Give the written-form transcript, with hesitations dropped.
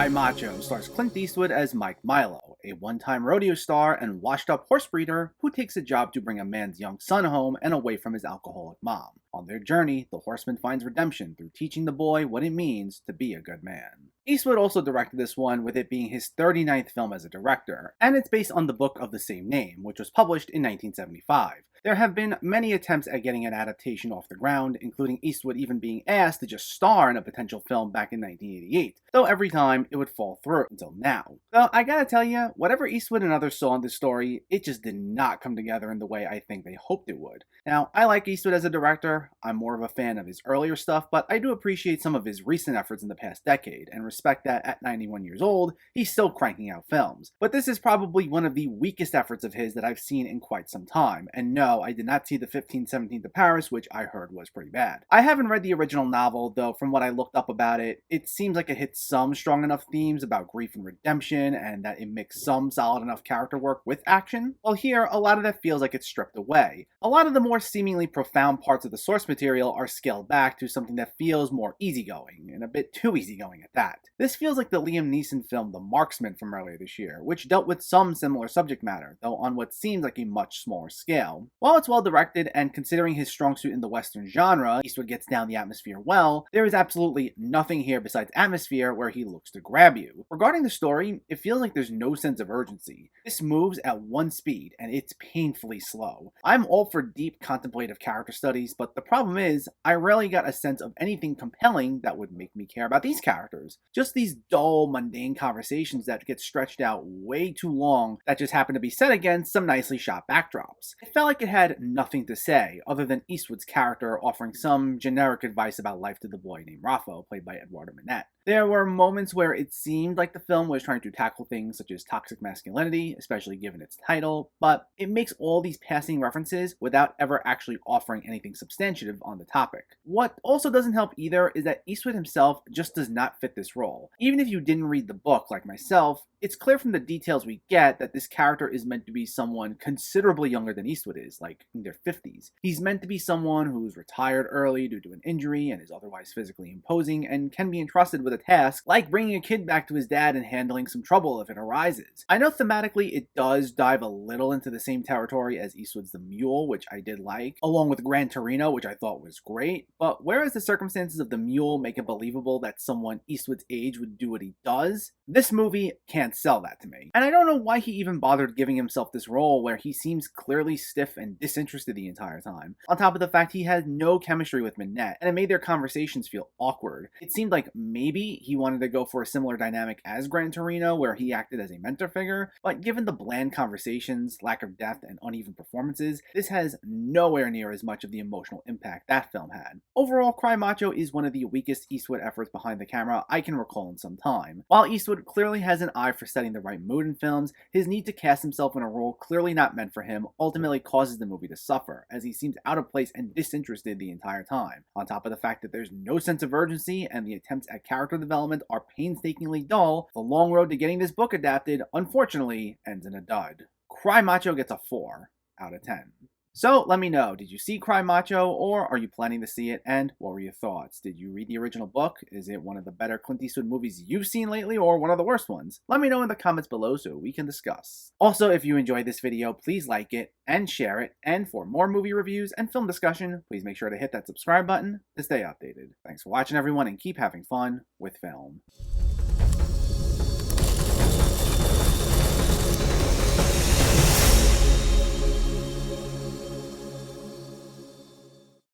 Cry Macho stars Clint Eastwood as Mike Milo, a one-time rodeo star and washed-up horse breeder who takes a job to bring a man's young son home and away from his alcoholic mom. On their journey, the horseman finds redemption through teaching the boy what it means to be a good man. Eastwood also directed this one, with it being his 39th film as a director, and it's based on the book of the same name, which was published in 1975. There have been many attempts at getting an adaptation off the ground, including Eastwood even being asked to just star in a potential film back in 1988, though every time it would fall through until now. So I gotta tell you, whatever Eastwood and others saw in this story, it just did not come together in the way I think they hoped it would. Now, I like Eastwood as a director. I'm more of a fan of his earlier stuff, but I do appreciate some of his recent efforts in the past decade, and respect that at 91 years old, he's still cranking out films. But this is probably one of the weakest efforts of his that I've seen in quite some time, and no, I did not see the 15/17 of Paris, which I heard was pretty bad. I haven't read the original novel, though from what I looked up about it, it seems like it hits some strong enough themes about grief and redemption, and that it mixed some solid enough character work with action. Well, here, a lot of that feels like it's stripped away. A lot of the more seemingly profound parts of the source material are scaled back to something that feels more easygoing, and a bit too easygoing at that. This feels like the Liam Neeson film The Marksman from earlier this year, which dealt with some similar subject matter, though on what seems like a much smaller scale. While it's well directed, and considering his strong suit in the Western genre, Eastwood gets down the atmosphere well, there is absolutely nothing here besides atmosphere where he looks to grab you. Regarding the story, it feels like there's no sense of urgency. This moves at one speed, and it's painfully slow. I'm all for deep contemplative character studies, but the problem is, I rarely got a sense of anything compelling that would make me care about these characters. Just these dull, mundane conversations that get stretched out way too long that just happen to be set against some nicely shot backdrops. It felt like it had nothing to say, other than Eastwood's character offering some generic advice about life to the boy named Raffo, played by Eduardo Minette. There were moments where it seemed like the film was trying to tackle things such as toxic masculinity, especially given its title, but it makes all these passing references without ever actually offering anything substantive on the topic. What also doesn't help either is that Eastwood himself just does not fit this role. Even if you didn't read the book like myself, it's clear from the details we get that this character is meant to be someone considerably younger than Eastwood is, like in their 50s. He's meant to be someone who's retired early due to an injury and is otherwise physically imposing and can be entrusted with a task like bringing a kid back to his dad and handling some trouble if it arises. I know thematically it does dive a little into the same territory as Eastwood's The Mule, which I did like, along with Gran Torino, which I thought was great, but whereas the circumstances of The Mule make it believable that someone Eastwood's age would do what he does, this movie can't sell that to me. And I don't know why he even bothered giving himself this role where he seems clearly stiff and disinterested the entire time, on top of the fact he had no chemistry with Minette, and it made their conversations feel awkward. It seemed like maybe he wanted to go for a similar dynamic as Gran Torino, where he acted as a mentor figure, but given the bland conversations, lack of depth, and uneven performances, this has nowhere near as much of the emotional impact that film had. Overall, Cry Macho is one of the weakest Eastwood efforts behind the camera I can recall in some time. While Eastwood clearly has an eye for setting the right mood in films, his need to cast himself in a role clearly not meant for him ultimately causes the movie to suffer, as he seems out of place and disinterested the entire time. On top of the fact that there's no sense of urgency and the attempts at character development are painstakingly dull, the long road to getting this book adapted, unfortunately, ends in a dud. Cry Macho gets a 4 out of 10. So let me know, did you see Cry Macho, or are you planning to see it, and what were your thoughts? Did you read the original book? Is it one of the better Clint Eastwood movies you've seen lately, or one of the worst ones? Let me know in the comments below so we can discuss. Also, if you enjoyed this video, please like it and share it, and for more movie reviews and film discussion, please make sure to hit that subscribe button to stay updated. Thanks for watching everyone, and keep having fun with film.